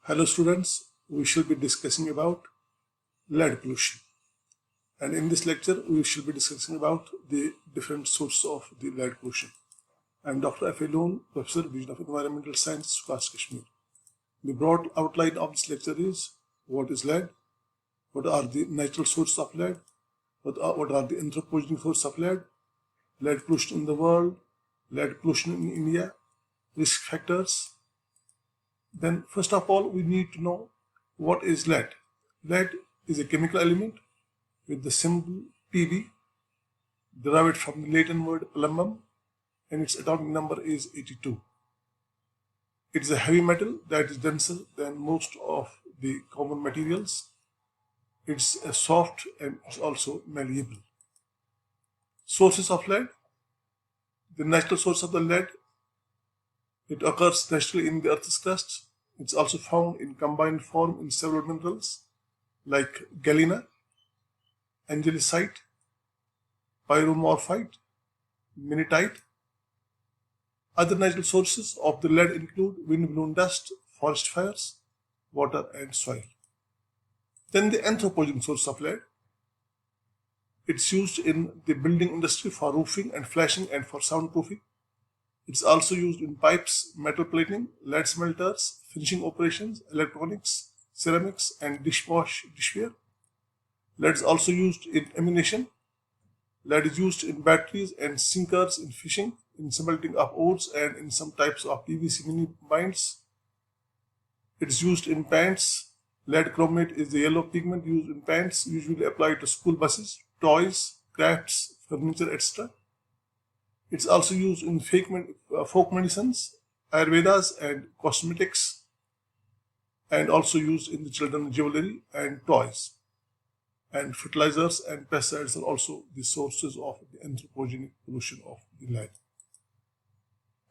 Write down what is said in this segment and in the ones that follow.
Hello students, we shall be discussing about lead pollution, and in this lecture we shall be discussing about the different sources of the lead pollution. I am Dr. F. A. Loon, Professor, Division of Environmental Sciences, Class Kashmir. The broad outline of this lecture is what is lead, what are the natural sources of lead, what are the anthropogenic sources of lead pollution in the world, lead pollution in India, risk factors. Then first of all, we need to know what is lead. Lead is a chemical element with the symbol Pb, derived from the Latin word plumbum, and its atomic number is 82. It is a heavy metal that is denser than most of the common materials. It's soft and it's also malleable. Sources of lead. The natural source of the lead, it occurs naturally in the Earth's crust. It's also found in combined form in several minerals like galena, angelicite, pyromorphite, minitite. Other natural sources of the lead include wind-blown dust, forest fires, water and soil. Then the anthropogenic source of lead. It's used in the building industry for roofing and flashing and for soundproofing. It's also used in pipes, metal plating, lead smelters, finishing operations, electronics, ceramics and dishware. Lead is also used in ammunition. Lead is used in batteries and sinkers in fishing, in smelting of ores and in some types of PVC mini binds. It is used in paints. Lead chromate is the yellow pigment used in paints, usually applied to school buses, toys, crafts, furniture, etc. It's also used in folk medicines, Ayurvedas and cosmetics, and also used in the children's jewelry and toys. And fertilizers and pesticides are also the sources of the anthropogenic pollution of the lead.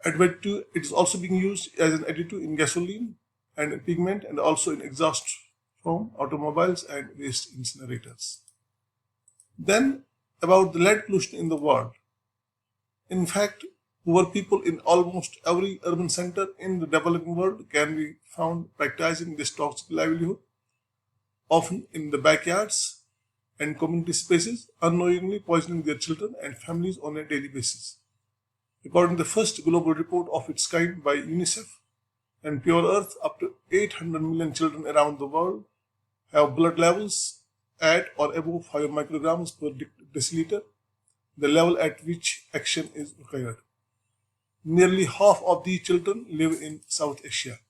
Additive, it is also being used as an additive in gasoline and pigment and also in exhaust from automobiles and waste incinerators. Then about the lead pollution in the world. In fact, poor people in almost every urban center in the developing world can be found practicing this toxic livelihood, often in the backyards and community spaces, unknowingly poisoning their children and families on a daily basis. According to the first global report of its kind by UNICEF and Pure Earth, up to 800 million children around the world have blood levels at or above 5 micrograms per deciliter, the level at which action is required. Nearly half of these children live in South Asia.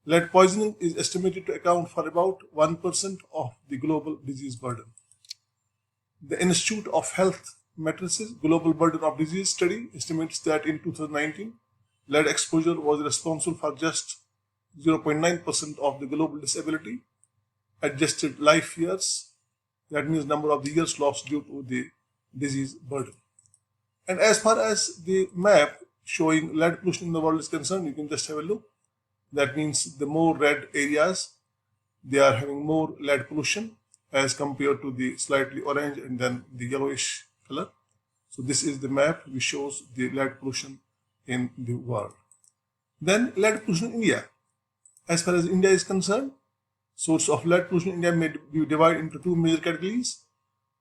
Lead poisoning is estimated to account for about 1% of the global disease burden. The Institute of Health Matrices Global Burden of Disease study estimates that in 2019, lead exposure was responsible for just 0.9% of the global disability adjusted life years. That means number of the years lost due to the disease burden. And as far as the map showing lead pollution in the world is concerned, you can just have a look. That means the more red areas, they are having more lead pollution as compared to the slightly orange and then the yellowish color. So this is the map which shows the lead pollution in the world. Then lead pollution in India. As far as India is concerned, source of lead pollution in India may be divided into two major categories.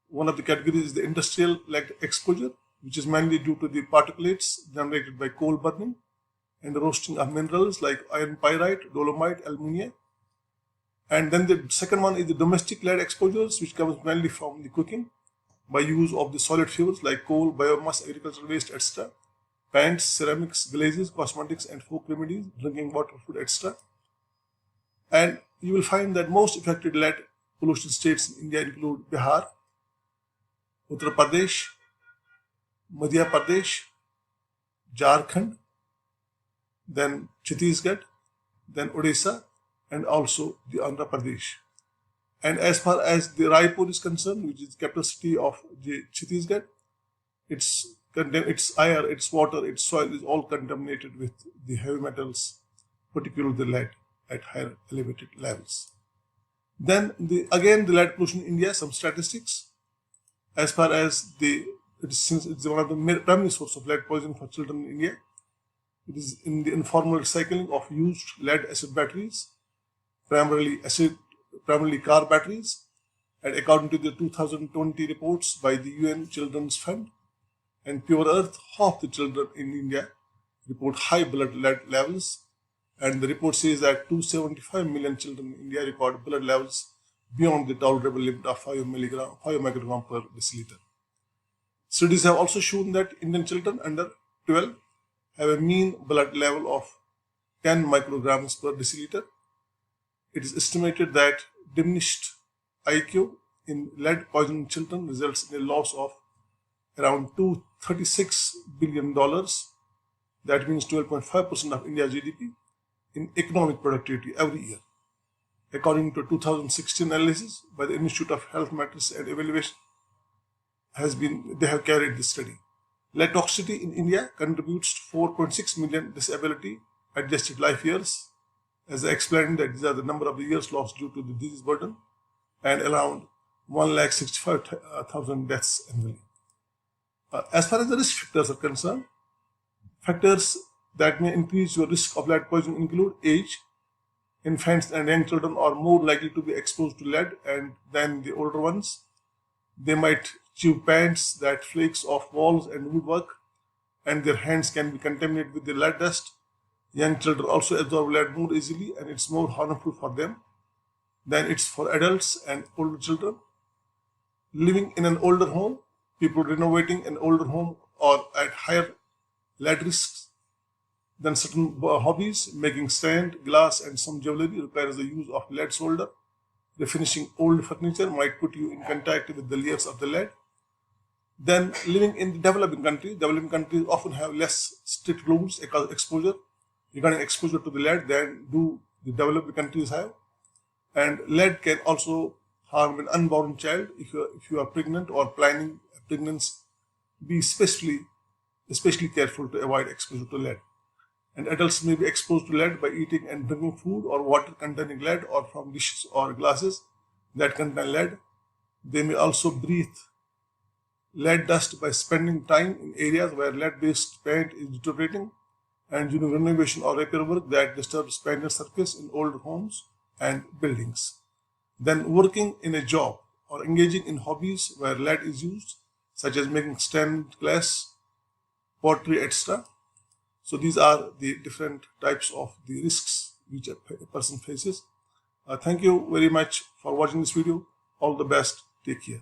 One of the categories is the industrial lead exposure, which is mainly due to the particulates generated by coal burning and the roasting of minerals like iron pyrite, dolomite, alumina. And then the second one is the domestic lead exposures, which comes mainly from the cooking by use of the solid fuels like coal, biomass, agricultural waste, etc. Paints, ceramics, glazes, cosmetics and folk remedies, drinking water, food, etc. And you will find that most affected lead pollution states in India include Bihar, Uttar Pradesh, Madhya Pradesh, Jharkhand, then Chhattisgarh, then Odisha, and also the Andhra Pradesh. And as far as the Raipur is concerned, which is the capital city of the Chhattisgarh, its air, its water, its soil is all contaminated with the heavy metals, particularly the lead at higher elevated levels. Then again the lead pollution in India, some statistics. As far as since it's one of the primary source of lead poisoning for children in India, it is in the informal recycling of used lead acid batteries primarily car batteries. And according to the 2020 reports by the UN Children's Fund and Pure Earth, half the children in India report high blood lead levels. And the report says that 275 million children in India record blood levels beyond the tolerable limit of 5 microgram per deciliter. Studies have also shown that Indian children under 12 have a mean blood level of 10 micrograms per deciliter. It is estimated that diminished IQ in lead poisoned children results in a loss of around $236 billion, that means 12.5% of India's GDP, in economic productivity every year. According to a 2016 analysis by the Institute of Health Matters and Evaluation, they have carried this study. Lead toxicity in India contributes to 4.6 million disability adjusted life years. As I explained, that these are the number of the years lost due to the disease burden, and around 165,000 deaths annually. As far as the risk factors are concerned, factors that may increase your risk of lead poisoning include age. Infants and young children are more likely to be exposed to lead than the older ones. They might chew paints that flakes off walls and woodwork, and their hands can be contaminated with the lead dust. Young children also absorb lead more easily, and it's more harmful for them than it's for adults and older children. Living in an older home, people renovating an older home are at higher lead risks than certain hobbies. Making sand, glass, and some jewelry requires the use of lead solder. Refinishing old furniture might put you in contact with the layers of the lead. Then living in the developing countries often have less strict rules regarding exposure to the lead than do the developing countries have. And lead can also harm an unborn child. If you are pregnant or planning a pregnancy, be especially careful to avoid exposure to lead. And adults may be exposed to lead by eating and drinking food or water containing lead, or from dishes or glasses that contain lead. They may also breathe lead dust by spending time in areas where lead-based paint is deteriorating, and doing renovation or repair work that disturbs painted surface in old homes and buildings. Then working in a job or engaging in hobbies where lead is used, such as making stained glass, pottery, etc. So these are the different types of the risks which a person faces. Thank you very much for watching this video. All the best. Take care.